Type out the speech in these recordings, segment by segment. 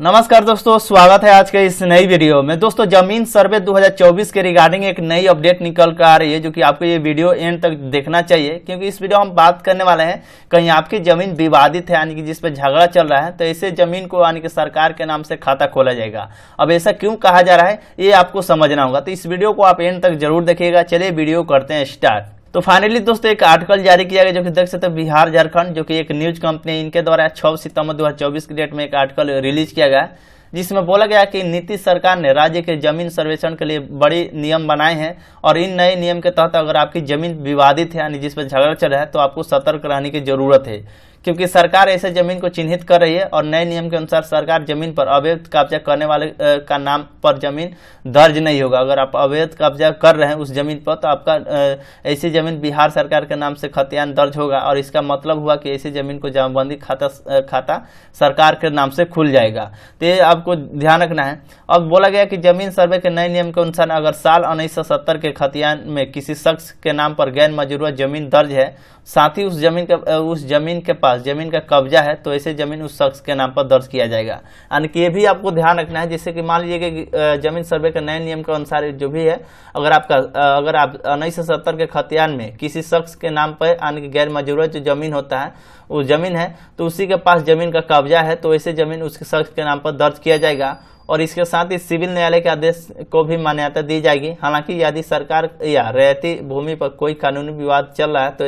नमस्कार दोस्तों, स्वागत है आज के इस नई वीडियो में। दोस्तों, जमीन सर्वे 2024 के रिगार्डिंग एक नई अपडेट निकल कर आ रही है, जो कि आपको ये वीडियो एंड तक देखना चाहिए, क्योंकि इस वीडियो हम बात करने वाले हैं कहीं आपकी जमीन विवादित है, यानी कि जिस पर झगड़ा चल रहा है, तो ऐसे जमीन को यानी कि सरकार के नाम से खाता खोला जाएगा। अब ऐसा क्यों कहा जा रहा है ये आपको समझना होगा, तो इस वीडियो को आप एंड तक जरूर देखिएगा। चलिए वीडियो करते हैं स्टार्ट। तो फाइनली दोस्तों एक आर्टिकल जारी किया गया, जो कि देख सकते हैं बिहार झारखंड, जो कि एक न्यूज कंपनी, इनके द्वारा 6 सितंबर 2024 की डेट में एक आर्टिकल रिलीज किया गया, जिसमें बोला गया कि नीतीश सरकार ने राज्य के जमीन सर्वेक्षण के लिए बड़ी नियम बनाए हैं, और इन नए नियम के तहत अगर आपकी जमीन विवादित है, यानी जिस पर झगड़ा चल रहा है, तो आपको सतर्क रहने की जरूरत है, क्योंकि सरकार ऐसे जमीन को चिन्हित कर रही है। और नए नियम के अनुसार सरकार जमीन पर अवैध कब्जा करने वाले का नाम पर जमीन दर्ज नहीं होगा। अगर आप अवैध कब्जा कर रहे हैं उस जमीन पर, तो आपका ऐसी जमीन बिहार सरकार के नाम से खतियान दर्ज होगा, और इसका मतलब हुआ कि ऐसी जमीन को जमाबंदी खाता सरकार के नाम से खुल जाएगा। तो ये आपको ध्यान रखना है। अब बोला गया कि जमीन सर्वे के नए नियम के अनुसार अगर साल 1970 के खतियान में किसी शख्स के नाम पर गैर मजरूआ जमीन दर्ज है, साथ ही उस जमीन के पास जमीन का कब्जा है, तो ऐसे जमीन उस शख्स के नाम पर दर्ज किया जाएगा। यानी कि ये भी आपको ध्यान रखना है, जैसे कि मान लीजिए कि जमीन सर्वे के नए नियम के अनुसार जो भी है, अगर आप 1970 के खतियान में किसी शख्स के नाम पर यानी कि गैर मजरूआ जो जमीन होता है, वो जमीन है, तो उसी के पास जमीन का कब्जा है, तो ऐसे जमीन उसके शख्स के नाम पर दर्ज किया जाएगा। और इसके साथ ही सिविल न्यायालय के आदेश को भी मान्यता दी जाएगी। हालांकि यदि सरकार या रैयती भूमि पर कोई कानूनी विवाद चल रहा है, तो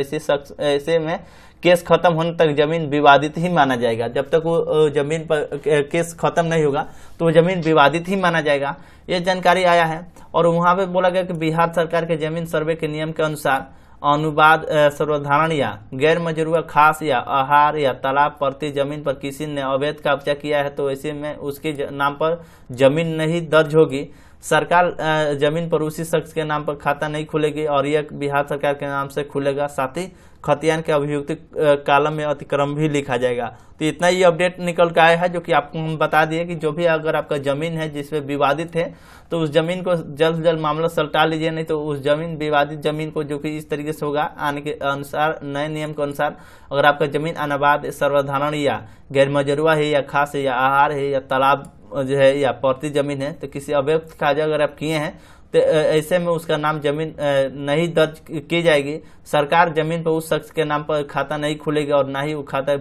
ऐसे में केस खत्म होने तक जमीन विवादित ही माना जाएगा। जब तक वो जमीन पर केस खत्म नहीं होगा, तो वो जमीन विवादित ही माना जाएगा। ये जानकारी आया है। और वहां पे बोला गया कि बिहार सरकार के जमीन सर्वे के नियम के अनुसार अनुवाद सर्वधारण या गैर मजरूआ खास या आहार या तालाब प्रति जमीन पर किसी ने अवैध कब्जा किया है, तो ऐसे में उसके नाम पर जमीन नहीं दर्ज होगी। सरकार जमीन पर उसी शख्स के नाम पर खाता नहीं खुलेगी, और यह बिहार सरकार के नाम से खुलेगा। साथ ही खतियान के अभियुक्ति कालम में अतिक्रम भी लिखा जाएगा। तो इतना ही अपडेट निकल के आया है, जो कि आपको हम बता दिए कि जो भी अगर आपका जमीन है जिसपे विवादित है, तो उस जमीन को जल्द से जल्द मामला सलटा लीजिए, नहीं तो उस जमीन विवादित जमीन को, जो कि इस तरीके से होगा आने के अनुसार नए नियम के अनुसार, अगर आपका जमीन अनाबाद सर्वधारण या गैर मजरूआ है या खास है या आहार है या तालाब जो है या प्रति जमीन है, तो किसी अवैध काज अगर आप किए हैं, तो ऐसे में उसका नाम जमीन नहीं दर्ज की जाएगी। सरकार जमीन पर उस शख्स के नाम पर खाता नहीं खुलेगी, और ना ही वो खाता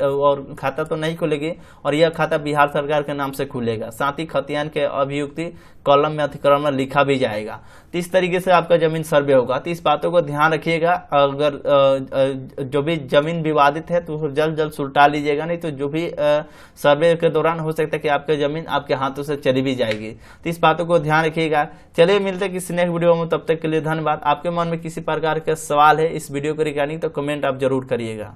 और खाता तो नहीं खुलेगी, और यह खाता बिहार सरकार के नाम से खुलेगा। साथ ही खतियान के अभियुक्ति कॉलम में अतिक्रमण में लिखा भी जाएगा। तो इस तरीके से आपका जमीन सर्वे होगा। तो इस बातों को ध्यान रखिएगा। अगर जो भी जमीन विवादित है, तो जल्द सुलटा लीजिएगा, नहीं तो जो भी सर्वे के दौरान हो सकता है कि आपकी जमीन आपके हाथों से चली भी जाएगी। तो इस बातों को ध्यान रखिएगा। चलिए मिलते हैं किसी नेक्स्ट वीडियो में, तब तक के लिए धन्यवाद। आपके मन में किसी प्रकार के सवाल है इस वीडियो के रिगार्डिंग, तो कमेंट आप जरूर करिएगा।